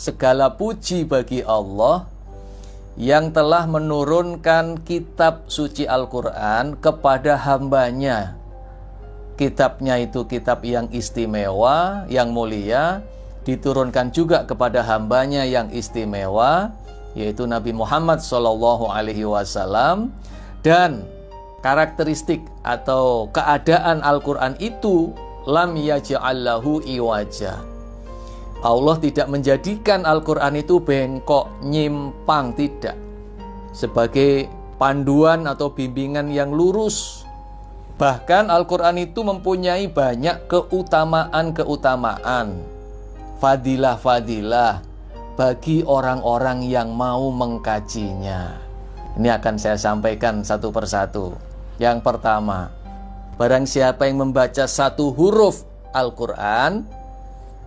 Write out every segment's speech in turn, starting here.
segala puji bagi Allah yang telah menurunkan kitab suci Al-Quran kepada hambanya. Kitabnya itu kitab yang istimewa, yang mulia, diturunkan juga kepada hambanya yang istimewa, yaitu Nabi Muhammad SAW. Dan karakteristik atau keadaan Al-Quran itu lam yaj'allahu iwaja. Allah tidak menjadikan Al-Quran itu bengkok, nyimpang, tidak. Sebagai panduan atau bimbingan yang lurus. Bahkan Al-Quran itu mempunyai banyak keutamaan-keutamaan, fadilah-fadilah bagi orang-orang yang mau mengkajinya. Ini akan saya sampaikan satu persatu. Yang pertama, barang siapa yang membaca satu huruf Al-Quran,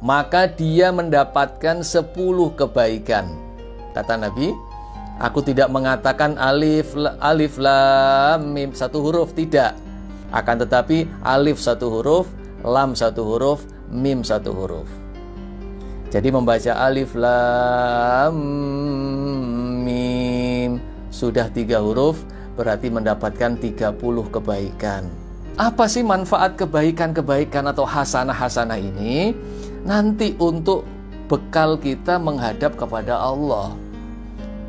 maka dia mendapatkan 10 kebaikan. Kata Nabi, aku tidak mengatakan alif lam mim satu huruf, tidak. Akan tetapi alif satu huruf, lam satu huruf, mim satu huruf. Jadi membaca alif lam mim sudah 3 huruf, berarti mendapatkan 30 kebaikan. Apa sih manfaat kebaikan-kebaikan atau hasanah-hasanah ini? Nanti untuk bekal kita menghadap kepada Allah.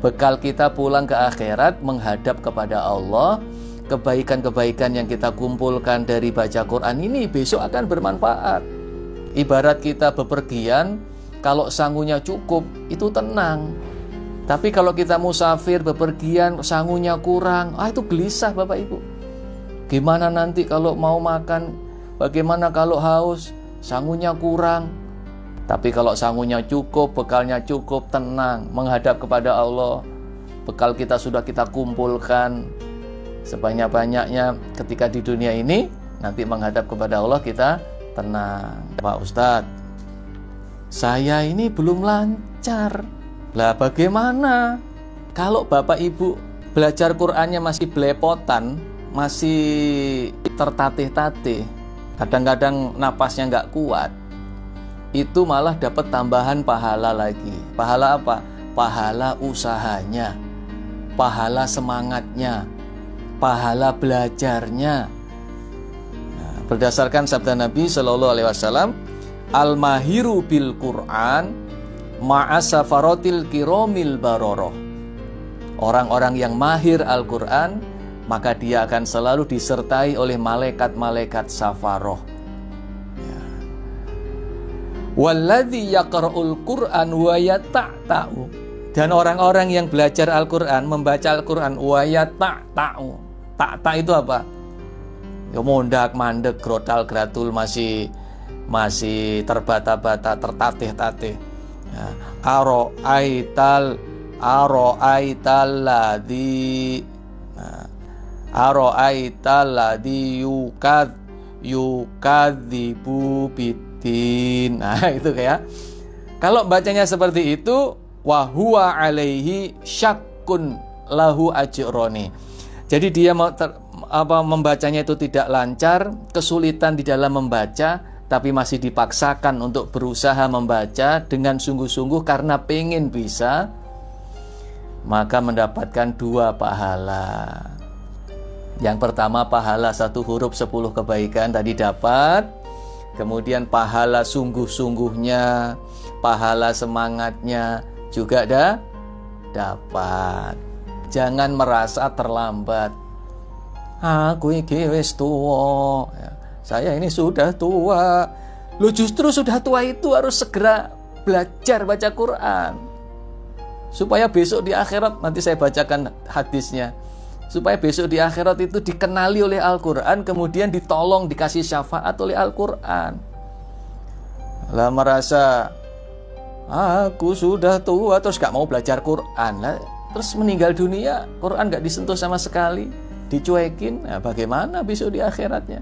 Bekal kita pulang ke akhirat menghadap kepada Allah. Kebaikan-kebaikan yang kita kumpulkan dari baca Quran ini besok akan bermanfaat. Ibarat kita bepergian, kalau sangunya cukup, itu tenang. Tapi kalau kita musafir, bepergian, sangunya kurang, itu gelisah Bapak Ibu. Gimana nanti kalau mau makan? Bagaimana kalau haus? Sangunya kurang. Tapi kalau sangunya cukup, bekalnya cukup, tenang, menghadap kepada Allah. Bekal kita sudah kita kumpulkan sebanyak-banyaknya ketika di dunia ini, nanti menghadap kepada Allah kita tenang. Pak Ustadz, saya ini belum lancar. Lah bagaimana? Kalau Bapak Ibu belajar Qur'annya masih belepotan, masih tertatih-tatih, kadang-kadang napasnya nggak kuat, itu malah dapat tambahan pahala lagi. Pahala apa? Pahala usahanya, pahala semangatnya, pahala belajarnya. Nah, berdasarkan sabda Nabi Shallallahu Alaihi Wasallam, al-mahiru bil Quran ma'asafaratil kiromil baroroh. Orang-orang yang mahir Al-Quran, maka dia akan selalu disertai oleh malaikat-malaikat safaroh. Walladzi yaqra'ul Qur'an wa yata'ta'u. Dan orang-orang yang belajar Al-Qur'an, membaca Al-Qur'an wa yata'ta'u. Ta'ta itu apa? Ya mondak, mandek, grotal, gratul, masih terbata-bata, tertatih-tatih. Ya. Aro'aital ladzi yukadzibu bidin. Nah, itu kayak kalau bacanya seperti itu, wa huwa alaihi syakkun lahu ajroni. Jadi dia membacanya itu tidak lancar, kesulitan di dalam membaca, tapi masih dipaksakan untuk berusaha membaca dengan sungguh-sungguh karena pengen bisa, maka mendapatkan 2 pahala. Yang pertama pahala 1 huruf 10 kebaikan tadi dapat. Kemudian pahala sungguh-sungguhnya, pahala semangatnya juga dapat. Jangan merasa terlambat. Aku iki wis tua. Saya ini sudah tua. Lu justru sudah tua itu harus segera belajar baca Quran. Supaya besok di akhirat, nanti saya bacakan hadisnya, supaya besok di akhirat itu dikenali oleh Al-Quran, kemudian ditolong, dikasih syafaat oleh Al-Quran. Lah merasa aku sudah tua terus gak mau belajar Quran, lah terus meninggal dunia, Quran gak disentuh sama sekali, dicuekin, nah bagaimana besok di akhiratnya?